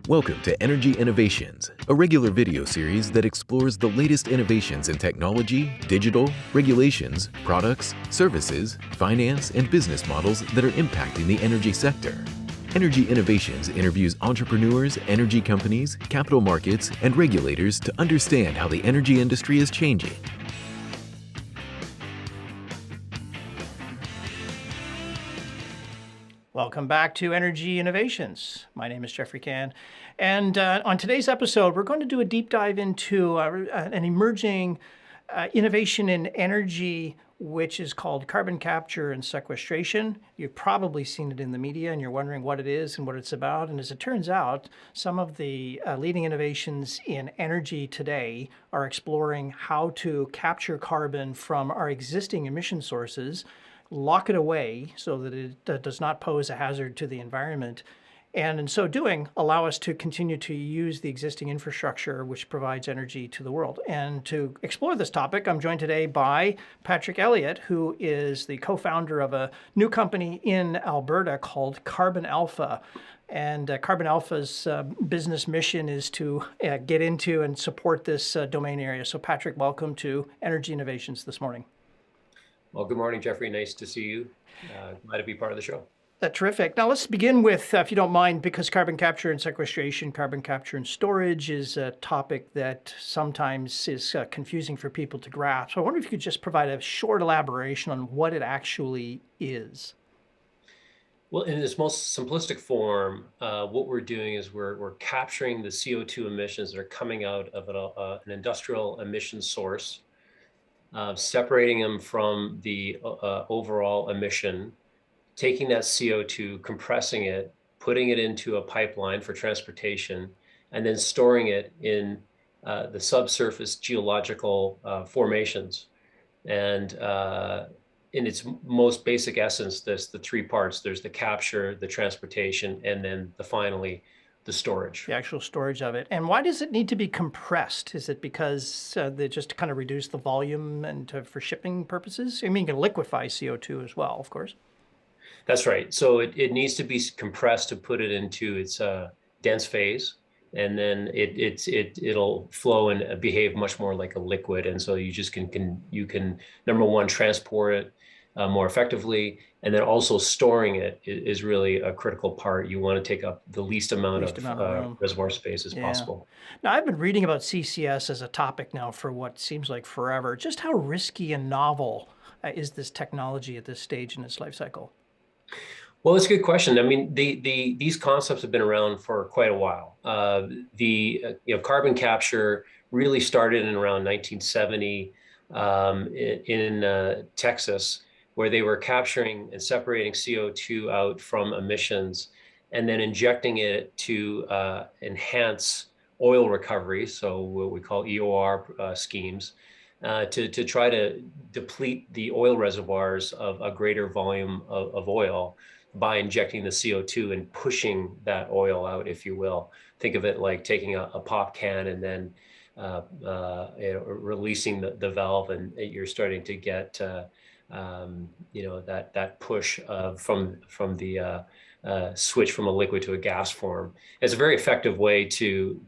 Welcome to Energy Innovations, a regular video series that explores the latest innovations in technology, digital, regulations, products, services, finance, and business models that are impacting the energy sector. Energy Innovations interviews entrepreneurs, energy companies, capital markets, and regulators to understand how the energy industry is changing. Welcome back to Energy Innovations. My name is Geoffrey Cann, and on today's episode, we're going to do a deep dive into an emerging innovation in energy, which is called carbon capture and sequestration. You've probably seen it in the media, and you're wondering what it is and what it's about. And as it turns out, some of the leading innovations in energy today are exploring how to capture carbon from our existing emission sources, lock it away so that it does not pose a hazard to the environment, and in so doing, allow us to continue to use the existing infrastructure which provides energy to the world. And to explore this topic, I'm joined today by Patrick Elliott, who is the co-founder of a new company in Alberta called Carbon Alpha. And Carbon Alpha's business mission is to get into and support this domain area. So Patrick, welcome to Energy Innovations this morning. Well, good morning, Geoffrey. Nice to see you. Glad to be part of the show. Terrific. Now let's begin with, if you don't mind, because carbon capture and sequestration, carbon capture and storage is a topic that sometimes is confusing for people to grasp. So I wonder if you could just provide a short elaboration on what it actually is. Well, in its most simplistic form, what we're doing is we're capturing the CO2 emissions that are coming out of an industrial emission source, separating them from the overall emission, taking that CO2, compressing it, putting it into a pipeline for transportation, and then storing it in the subsurface geological formations. And in its most basic essence, there's the three parts. There's the capture, the transportation, and then finally, the storage. The actual storage of it. And why does it need to be compressed? Is it because they just kind of reduce the volume and for shipping purposes? I mean, you can liquefy CO2 as well, of course. That's right. So it needs to be compressed to put it into its dense phase, and then it'll flow and behave much more like a liquid. And so you just can number one, transport it more effectively, and then also storing it is really a critical part. You want to take up the least amount of reservoir space as possible. Now, I've been reading about CCS as a topic now for what seems like forever. Just how risky and novel is this technology at this stage in its life cycle? Well, it's a good question. I mean, these concepts have been around for quite a while. Carbon capture really started in around 1970 in Texas, where they were capturing and separating CO2 out from emissions and then injecting it to enhance oil recovery, so what we call EOR schemes, to try to deplete the oil reservoirs of a greater volume of oil by injecting the CO2 and pushing that oil out, if you will. Think of it like taking a pop can and then releasing the valve, and you're starting to get that push from the switch from a liquid to a gas form. It's a very effective way to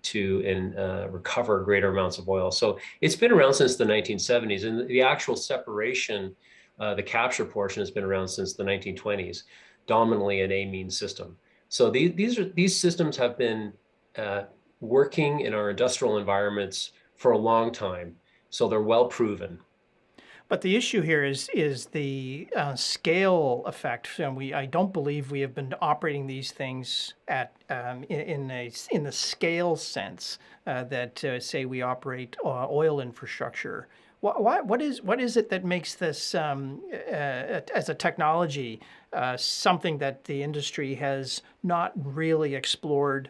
recover greater amounts of oil. So it's been around since the 1970s, and the actual separation, the capture portion, has been around since the 1920s, dominantly an amine system. So these systems have been working in our industrial environments for a long time. So they're well proven. But the issue here is the scale effect. And I don't believe we have been operating these things at in the scale sense that say we operate oil infrastructure. What is it that makes this as a technology something that the industry has not really explored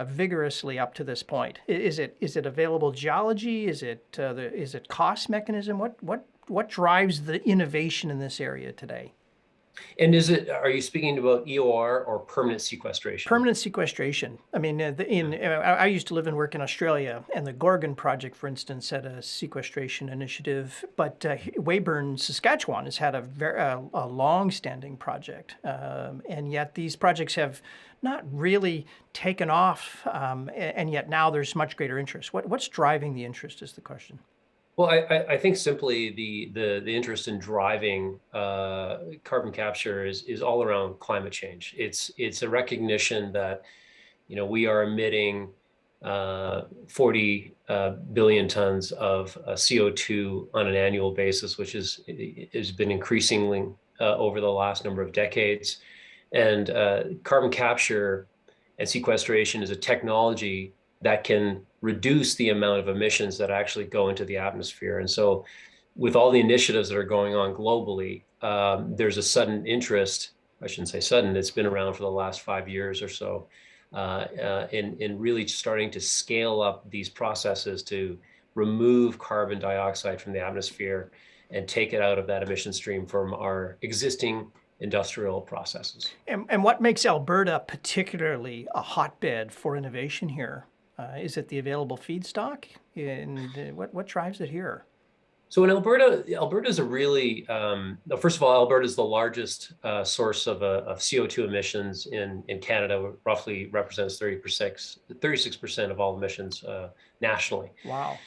vigorously up to this point? Is it available geology? Is it cost mechanism? What drives the innovation in this area today? And are you speaking about EOR or permanent sequestration? Permanent sequestration. I mean, I used to live and work in Australia, and the Gorgon project, for instance, had a sequestration initiative. But Weyburn, Saskatchewan, has had a long-standing project, and yet these projects have not really taken off, and yet now there's much greater interest. What's driving the interest is the question. Well, I think simply the interest in driving carbon capture is all around climate change. It's a recognition that, we are emitting 40 billion tons of CO2 on an annual basis, which has been increasingly over the last number of decades. And carbon capture and sequestration is a technology that can reduce the amount of emissions that actually go into the atmosphere. And so with all the initiatives that are going on globally, there's a sudden interest, I shouldn't say sudden, it's been around for the last 5 years or so, in really starting to scale up these processes to remove carbon dioxide from the atmosphere and take it out of that emission stream from our existing industrial processes. And what makes Alberta particularly a hotbed for innovation here? Is it the available feedstock? And what drives it here? So in Alberta is a really, first of all, Alberta is the largest source of CO2 emissions in Canada, roughly represents 36% of all emissions nationally. Wow.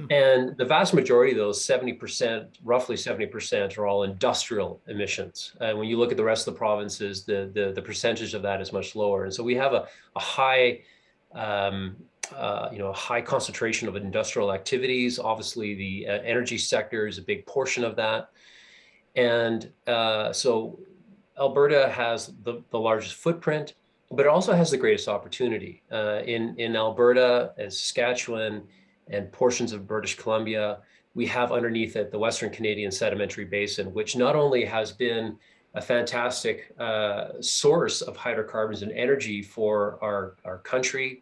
And the vast majority of those, 70%, roughly 70%, are all industrial emissions. And when you look at the rest of the provinces, the percentage of that is much lower. And so we have a high a high concentration of industrial activities. Obviously, the energy sector is a big portion of that. And so Alberta has the largest footprint, but it also has the greatest opportunity. In Alberta and Saskatchewan and portions of British Columbia, we have underneath it the Western Canadian Sedimentary Basin, which not only has been a fantastic source of hydrocarbons and energy for our country,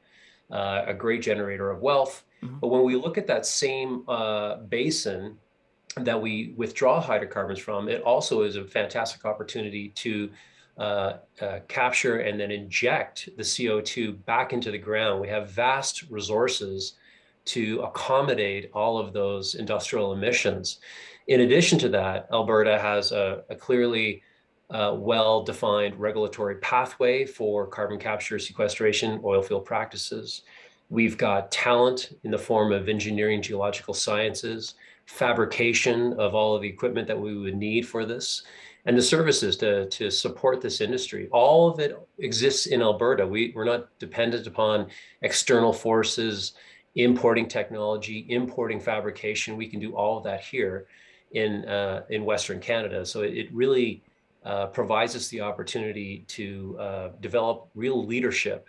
a great generator of wealth. Mm-hmm. But when we look at that same basin that we withdraw hydrocarbons from, it also is a fantastic opportunity to capture and then inject the CO2 back into the ground. We have vast resources to accommodate all of those industrial emissions. In addition to that, Alberta has a clearly well-defined regulatory pathway for carbon capture, sequestration, oil field practices. We've got talent in the form of engineering, geological sciences, fabrication of all of the equipment that we would need for this, and the services to support this industry. All of it exists in Alberta. We're not dependent upon external forces, importing technology, importing fabrication. We can do all of that here in Western Canada. So it really provides us the opportunity to develop real leadership,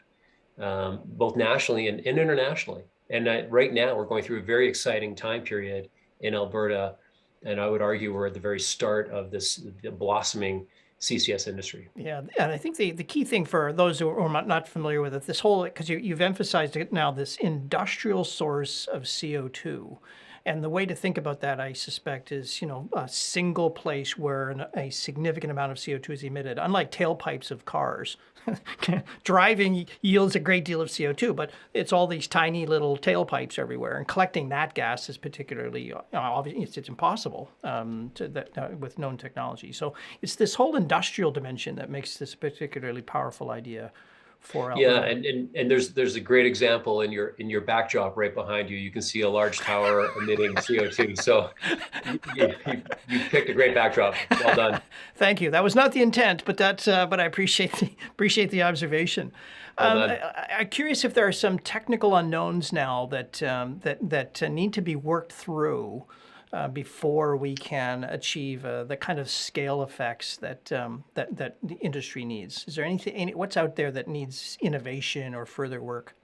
both nationally and internationally. And right now, we're going through a very exciting time period in Alberta. And I would argue we're at the very start of the blossoming CCS industry. Yeah, and I think the key thing for those who are not familiar with it, this whole, because you've emphasized it now, this industrial source of CO2. And the way to think about that, I suspect, is, a single place where a significant amount of CO2 is emitted. Unlike tailpipes of cars, driving yields a great deal of CO2, but it's all these tiny little tailpipes everywhere. And collecting that gas is particularly, obviously, it's impossible with known technology. So it's this whole industrial dimension that makes this a particularly powerful idea. Yeah, and there's a great example in your backdrop right behind you. You can see a large tower emitting CO2. So you picked a great backdrop. Well done. Thank you. That was not the intent, but I appreciate the observation. Well I'm curious if there are some technical unknowns now that need to be worked through before we can achieve the kind of scale effects that the industry needs. Is there what's out there that needs innovation or further work?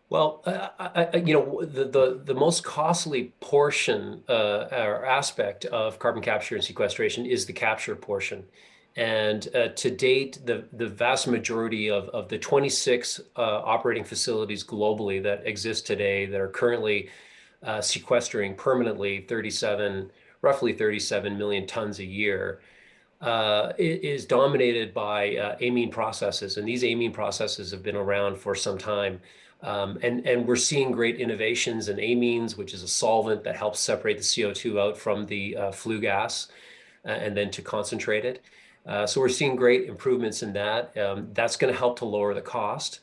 Well, the most costly portion or aspect of carbon capture and sequestration is the capture portion. And to date, the vast majority of the 26 operating facilities globally that exist today that are currently sequestering permanently roughly 37 million tons a year, is dominated by amine processes, and these amine processes have been around for some time. And we're seeing great innovations in amines, which is a solvent that helps separate the CO2 out from the flue gas and then to concentrate it. So we're seeing great improvements in that. That's going to help to lower the cost.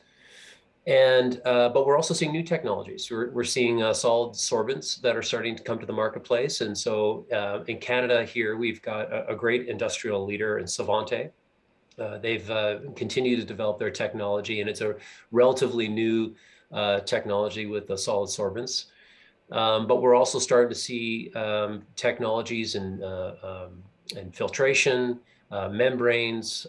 And but we're also seeing new technologies. We're seeing solid sorbents that are starting to come to the marketplace. And so in Canada here, we've got a great industrial leader in Savante. They've continued to develop their technology, and it's a relatively new technology with the solid sorbents. But we're also starting to see technologies in filtration, membranes,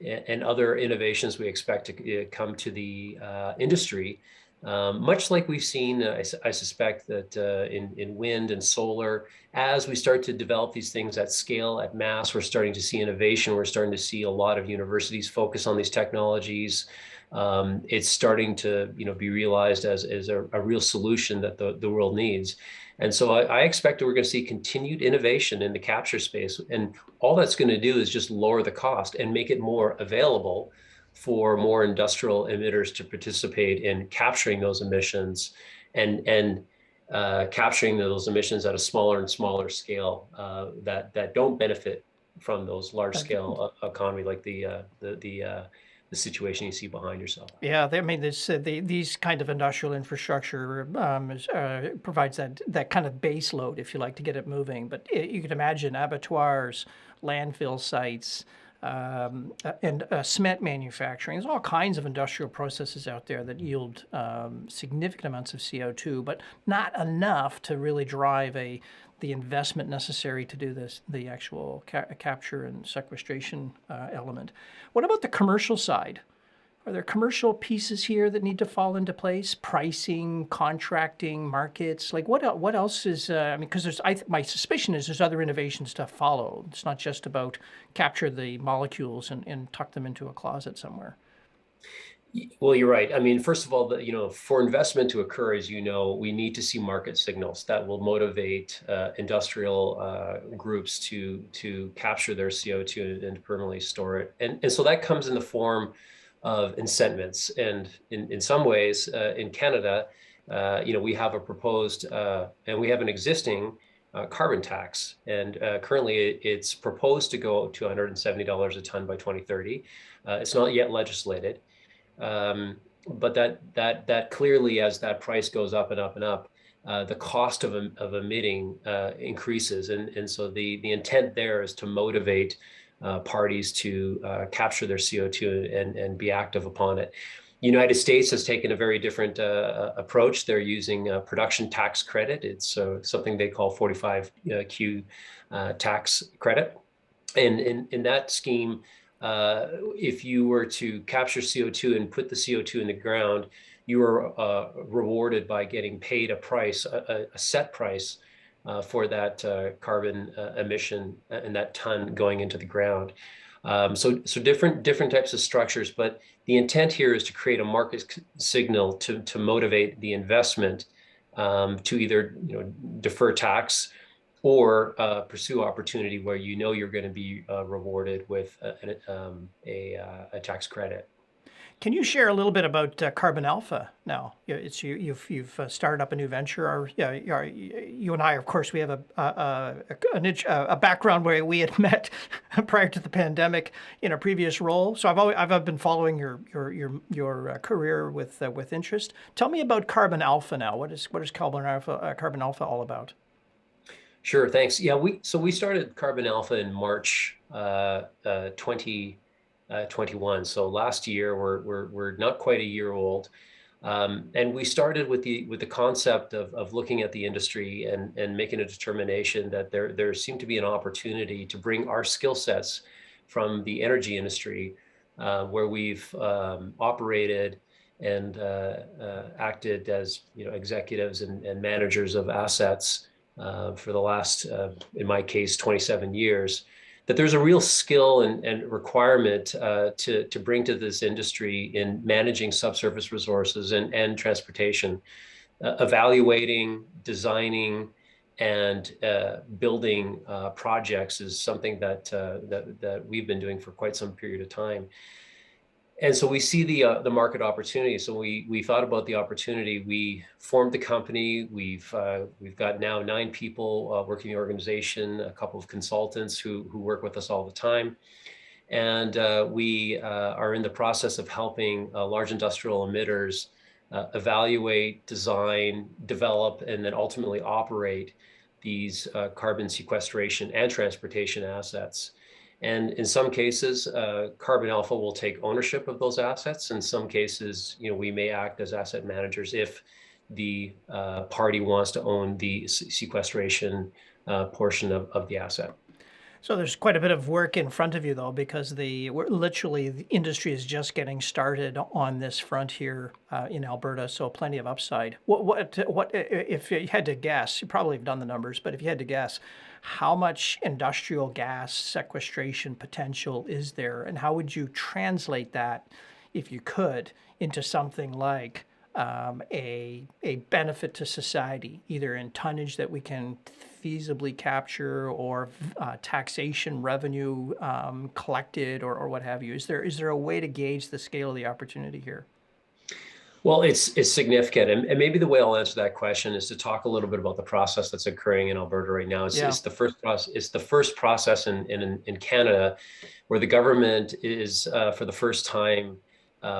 and other innovations we expect to come to the industry. Much like we've seen, I suspect that in wind and solar, as we start to develop these things at scale, at mass, we're starting to see innovation. We're starting to see a lot of universities focus on these technologies. It's starting to be realized as a real solution that the world needs. And so I expect that we're going to see continued innovation in the capture space. And all that's going to do is just lower the cost and make it more available for more industrial emitters to participate in capturing those emissions and capturing those emissions at a smaller and smaller scale that don't benefit from those large scale economy like the situation you see behind yourself. Yeah, I mean, these kind of industrial infrastructure provides that kind of base load, if you like, to get it moving. But you can imagine abattoirs, landfill sites, and cement manufacturing. There's all kinds of industrial processes out there that yield significant amounts of CO2, but not enough to really drive the investment necessary to do the actual capture and sequestration element. What about the commercial side? Are there commercial pieces here that need to fall into place? Pricing, contracting, markets? Like what else is? I mean, because my suspicion is there's other innovations to follow. It's not just about capture the molecules and tuck them into a closet somewhere. Well, you're right. I mean, first of all, for investment to occur, as you know, we need to see market signals that will motivate industrial groups to capture their CO2 and permanently store it. And so that comes in the form of incentives. And in some ways, in Canada, we have a proposed and we have an existing carbon tax. And currently, it's proposed to go to $170 a ton by 2030. It's not yet legislated. But that clearly, as that price goes up and up and up, the cost of emitting increases, and so the intent there is to motivate parties to capture their CO2 and be active upon it. The United States has taken a very different approach. They're using a production tax credit. It's something they call 45Q tax credit, and in that scheme, if you were to capture CO2 and put the CO2 in the ground, you are rewarded by getting paid a price, a set price for that carbon emission and that ton going into the ground. So different types of structures, but the intent here is to create a market signal to motivate the investment to either defer tax or pursue opportunity where you're going to be rewarded with a tax credit. Can you share a little bit about Carbon Alpha now? You've started up a new venture. You and I, of course, we have a background where we had met prior to the pandemic in a previous role. So I've been following your career with interest. Tell me about Carbon Alpha now. What is Carbon Alpha all about? Sure, thanks. Yeah, we started Carbon Alpha in March 2021. So last year, we're not quite a year old, and we started with the concept of looking at the industry and making a determination that there seemed to be an opportunity to bring our skill sets from the energy industry, where we've operated and acted as executives and managers of assets for the last, in my case, 27 years, that there's a real skill and requirement to bring to this industry in managing subsurface resources and transportation, evaluating, designing, and building projects is something that we've been doing for quite some period of time. And so we see the market opportunity. So we thought about the opportunity. We formed the company. We've got now 9 people working in the organization, a couple of consultants who work with us all the time. And we are in the process of helping large industrial emitters evaluate, design, develop, and then ultimately operate these carbon sequestration and transportation assets. And in some cases, Carbon Alpha will take ownership of those assets. In some cases, we may act as asset managers if the party wants to own the sequestration portion of the asset. So there's quite a bit of work in front of you, though, because the industry is just getting started on this front here in Alberta. So plenty of upside. What if you had to guess? You probably have done the numbers, but if you had to guess, how much industrial gas sequestration potential is there, and how would you translate that, if you could, into something like a benefit to society, either in tonnage that we can feasibly capture or taxation revenue collected or what have you? Is there a way to gauge the scale of the opportunity here? Well, it's significant, and maybe the way I'll answer that question is to talk a little bit about the process that's occurring in Alberta right now. It's the first process. It's the first process in Canada where the government is for the first time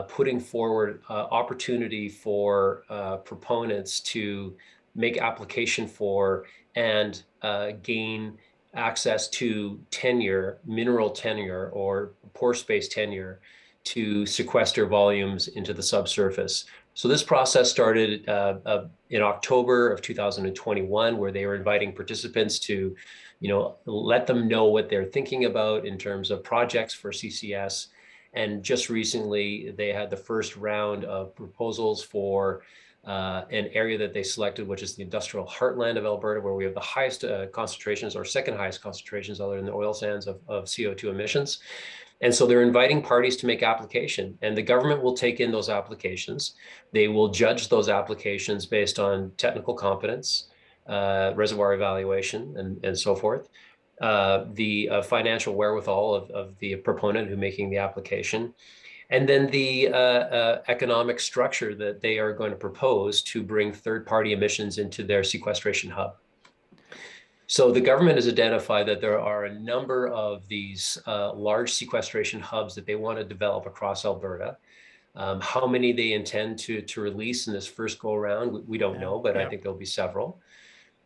putting forward opportunity for proponents to make application for and gain access to tenure, mineral tenure, or pore space tenure to sequester volumes into the subsurface. So this process started in October of 2021, where they were inviting participants to, let them know what they're thinking about in terms of projects for CCS. And just recently, they had the first round of proposals for an area that they selected, which is the industrial heartland of Alberta, where we have the highest concentrations, or second highest concentrations other than the oil sands of CO2 emissions. And so they're inviting parties to make application, and the government will take in those applications. They will judge those applications based on technical competence, reservoir evaluation, and so forth. The financial wherewithal of the proponent who's making the application, and then the economic structure that they are going to propose to bring third-party emissions into their sequestration hub. So the government has identified that there are a number of these large sequestration hubs that they want to develop across Alberta. How many they intend to release in this first go around, we don't know, but I think there'll be several.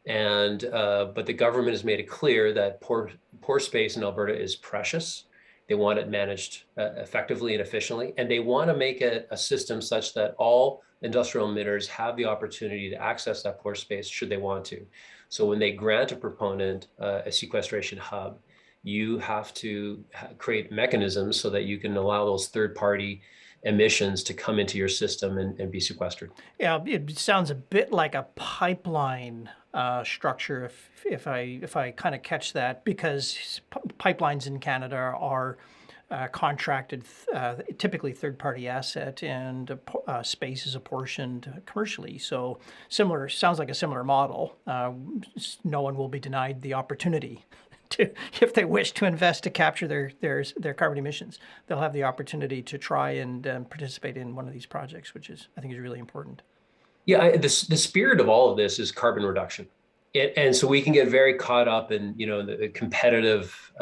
And but the government has made it clear that pore space in Alberta is precious. They want it managed effectively and efficiently, and they want to make it a system such that all industrial emitters have the opportunity to access that pore space should they want to. So when they grant a proponent a sequestration hub, you have to create mechanisms so that you can allow those third-party emissions to come into your system and be sequestered. Yeah, it sounds a bit like a pipeline structure, if I kind of catch that, because pipelines in Canada are contracted, typically third-party asset, and space is apportioned commercially. So sounds like a similar model. No one will be denied the opportunity to, if they wish to invest to capture their carbon emissions. They'll have the opportunity to try and participate in one of these projects, which I think is really important. Yeah, the spirit of all of this is carbon reduction. And so we can get very caught up in, the competitive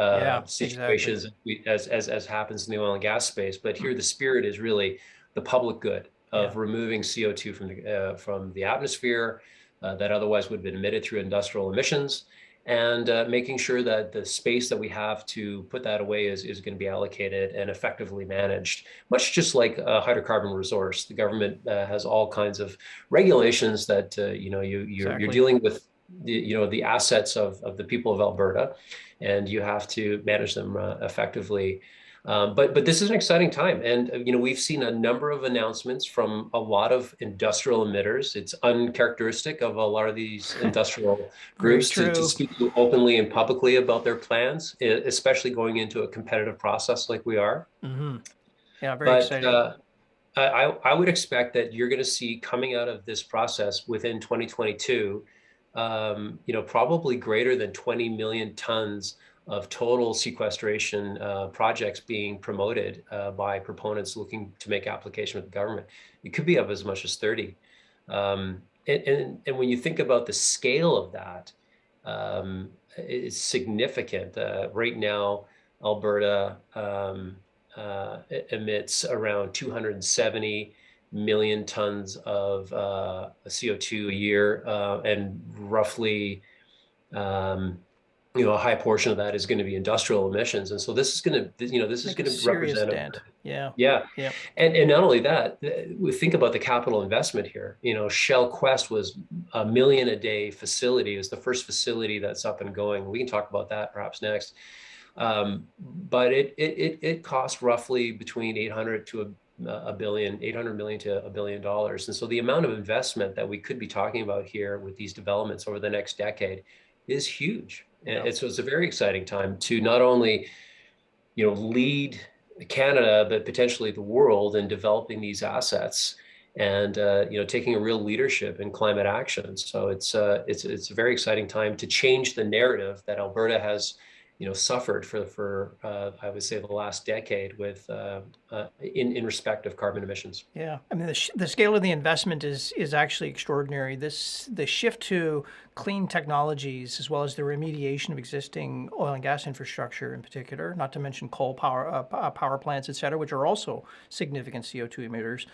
situations, as happens in the oil and gas space. But here, the spirit is really the public good of removing CO2 from the atmosphere that otherwise would have been emitted through industrial emissions, and making sure that the space that we have to put that away is going to be allocated and effectively managed, much just like a hydrocarbon resource. The government has all kinds of regulations that you're dealing with the assets of the people of Alberta, and you have to manage them effectively. But this is an exciting time, and we've seen a number of announcements from a lot of industrial emitters. It's uncharacteristic of a lot of these industrial groups to speak openly and publicly about their plans, especially going into a competitive process like we are. Mm-hmm. Yeah, very exciting. I would expect that you're going to see coming out of this process within 2022 probably greater than 20 million tons of total sequestration projects being promoted by proponents looking to make application with the government. It could be up as much as 30. And when you think about the scale of that, it's significant. Right now, Alberta emits around 270 million tons of CO2 a year, and roughly, a high portion of that is going to be industrial emissions. And so this is going to serious represent dent. Yeah. yeah. Yeah. And not only that, we think about the capital investment here. Shell Quest was a million a day facility. It was the first facility that's up and going. We can talk about that perhaps next. But it cost roughly between 800 million to $1 billion. And so the amount of investment that we could be talking about here with these developments over the next decade is huge. Yeah. And so it's a very exciting time to not only, lead Canada, but potentially the world in developing these assets and, taking a real leadership in climate action. So it's a very exciting time to change the narrative that Alberta has, suffered for I would say the last decade with in respect of carbon emissions. Yeah, I mean the scale of the investment is actually extraordinary. The shift to clean technologies as well as the remediation of existing oil and gas infrastructure in particular, not to mention coal power plants, et cetera, which are also significant CO2 emitters.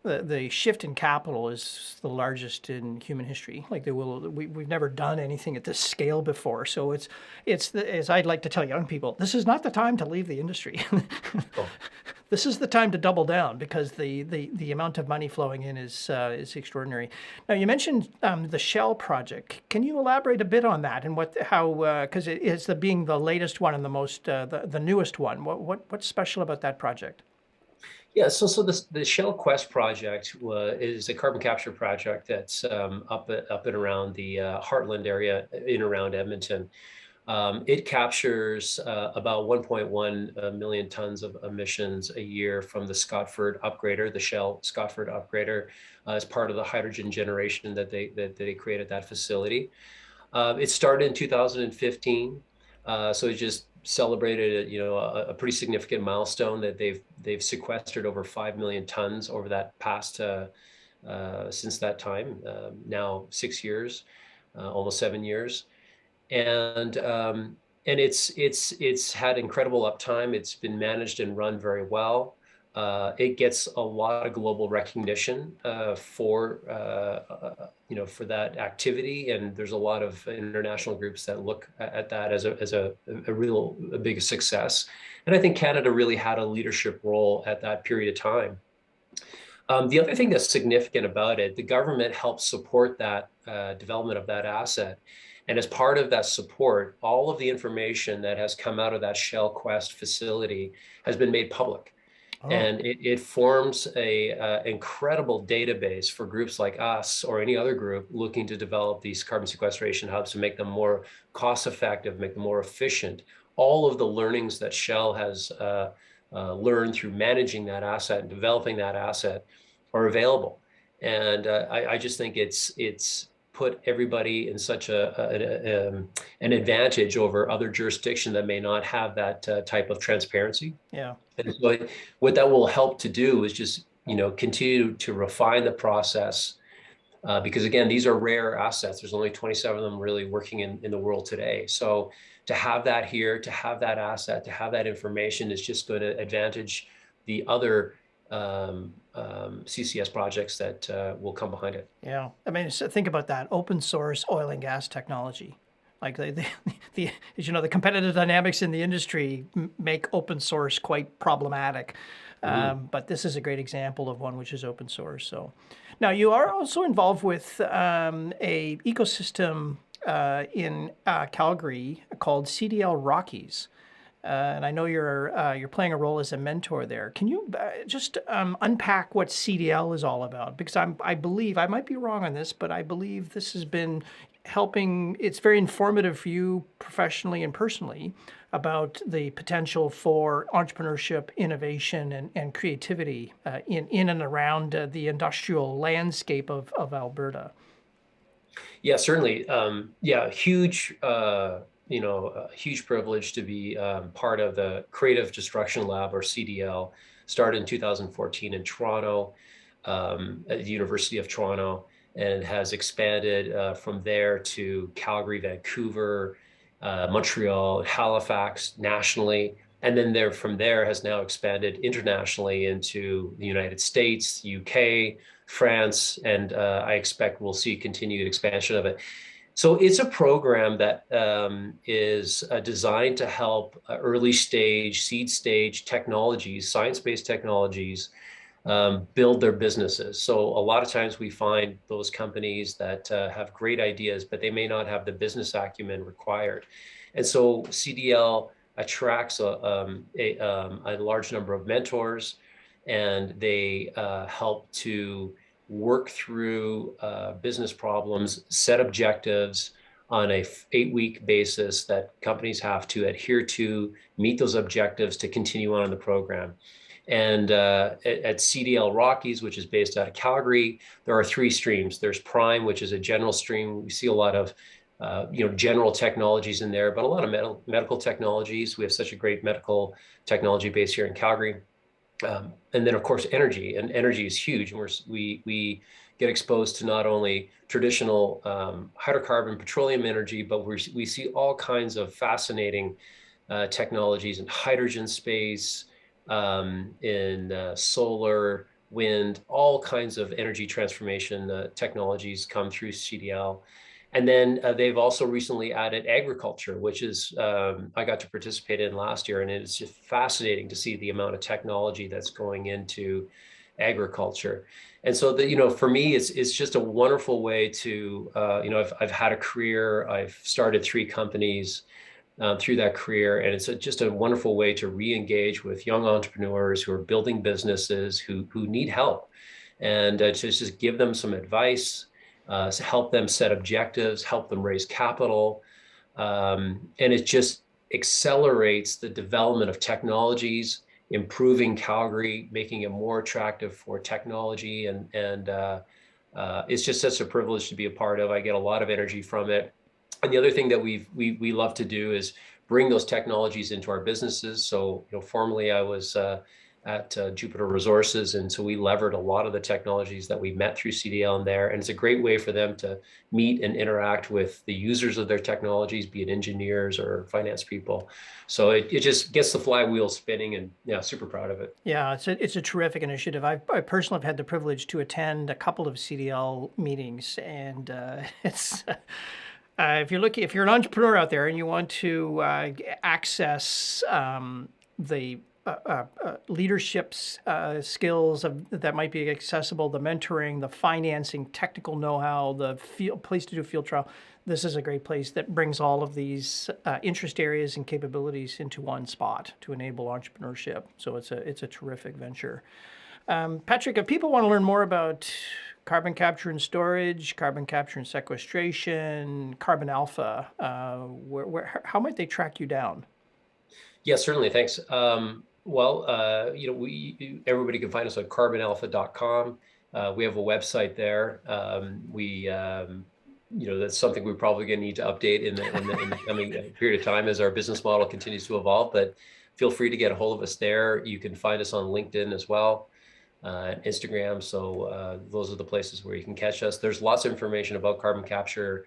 The shift in capital is the largest in human history. Like we've never done anything at this scale before. So it's as I'd like to tell young people, this is not the time to leave the industry. Oh. This is the time to double down because the amount of money flowing in is extraordinary. Now you mentioned the Shell project. Can you elaborate a bit on that and because it is being the latest one and the most the newest one. What's special about that project? Yeah, so the Shell Quest project is a carbon capture project that's up and around the Heartland area in around Edmonton. It captures about 1.1 million tons of emissions a year from the Scotford upgrader, the Shell Scotford upgrader, as part of the hydrogen generation that they created at that facility. It started in 2015, so it just celebrated a pretty significant milestone that they've sequestered over 5 million tons over that past since that time, now 6 years, almost 7 years. And it's had incredible uptime. It's been managed and run very well. It gets a lot of global recognition for that activity, and there's a lot of international groups that look at that as a big success. And I think Canada really had a leadership role at that period of time. The other thing that's significant about it, the government helped support that development of that asset. And as part of that support, all of the information that has come out of that Shell Quest facility has been made public. Oh. And it forms a incredible database for groups like us or any other group looking to develop these carbon sequestration hubs to make them more cost effective, make them more efficient. All of the learnings that Shell has learned through managing that asset and developing that asset are available. And I just think it's put everybody in such an advantage over other jurisdictions that may not have that type of transparency. Yeah. And so what that will help to do is just, continue to refine the process because again, these are rare assets. There's only 27 of them really working in the world today. So to have that here, to have that asset, to have that information is just going to advantage the other CCS projects that will come behind it. Yeah, I mean, think about that open source oil and gas technology. Like as you know, the competitive dynamics in the industry make open source quite problematic. But this is a great example of one which is open source. So now you are also involved with a ecosystem in Calgary called CDL Rockies. And I know you're playing a role as a mentor there. Can you just unpack what CDL is all about? Because I believe, I might be wrong on this, but I believe this has been helping, it's very informative for you professionally and personally about the potential for entrepreneurship, innovation, and creativity in and around the industrial landscape of Alberta. Yeah, certainly. Yeah, huge, a huge privilege to be part of the Creative Destruction Lab, or CDL, started in 2014 in Toronto, at the University of Toronto, and has expanded from there to Calgary, Vancouver, Montreal, Halifax, nationally. And then from there has now expanded internationally into the United States, UK, France, and I expect we'll see continued expansion of it. So it's a program that is designed to help early stage, seed stage technologies, science-based technologies, build their businesses. So a lot of times we find those companies that have great ideas, but they may not have the business acumen required. And so CDL attracts a large number of mentors, and they help to work through business problems, set objectives on a 8-week basis that companies have to adhere to, meet those objectives to continue on in the program. And at CDL Rockies, which is based out of Calgary, there are 3 streams. There's Prime, which is a general stream. We see a lot of general technologies in there, but a lot of medical technologies. We have such a great medical technology base here in Calgary. And then, of course, energy. And energy is huge. And we get exposed to not only traditional hydrocarbon, petroleum energy, but we see all kinds of fascinating technologies in hydrogen space, in solar, wind, all kinds of energy transformation technologies come through CDL. And then they've also recently added agriculture, which is I got to participate in last year, and it's just fascinating to see the amount of technology that's going into agriculture. And so for me, it's just a wonderful way to I've had a career. I've started 3 companies through that career, and it's just a wonderful way to re-engage with young entrepreneurs who are building businesses who need help, and to just give them some advice. To help them set objectives, help them raise capital. And it just accelerates the development of technologies, improving Calgary, making it more attractive for technology. And it's just such a privilege to be a part of. I get a lot of energy from it. And the other thing that we love to do is bring those technologies into our businesses. So, formerly I was at Jupiter Resources. And so we levered a lot of the technologies that we met through CDL in there. And it's a great way for them to meet and interact with the users of their technologies, be it engineers or finance people. So it just gets the flywheel spinning, and super proud of it. Yeah, it's a terrific initiative. I personally have had the privilege to attend a couple of CDL meetings, and it's if you're an entrepreneur out there and you want to access the leadership skills that might be accessible, the mentoring, the financing, technical know-how, the place to do field trial. This is a great place that brings all of these interest areas and capabilities into one spot to enable entrepreneurship. So it's a terrific venture. Patrick, if people want to learn more about carbon capture and storage, carbon capture and sequestration, Carbon Alpha, how might they track you down? Yeah, certainly. Thanks. Well, everybody can find us at carbonalpha.com. We have a website there. That's something we're probably going to need to update in the coming period of time as our business model continues to evolve. But feel free to get a hold of us there. You can find us on LinkedIn as well, Instagram. So those are the places where you can catch us. There's lots of information about carbon capture.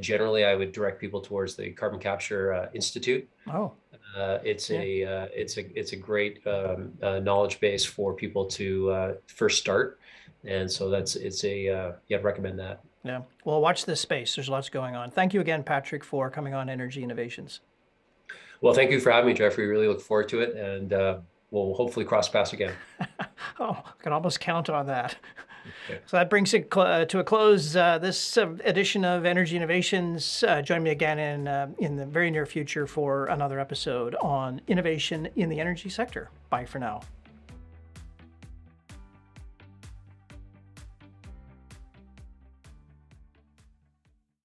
Generally, I would direct people towards the Carbon Capture Institute. Oh. It's a great knowledge base for people to first start, and so I'd recommend that. Yeah. Well, watch this space. There's lots going on. Thank you again, Patrick, for coming on Energy Innovations. Well, thank you for having me, Geoffrey. Really look forward to it, and we'll hopefully cross paths again. Oh, I can almost count on that. Okay. So that brings it to a close. This edition of Energy Innovations. Join me again in the very near future for another episode on innovation in the energy sector. Bye for now.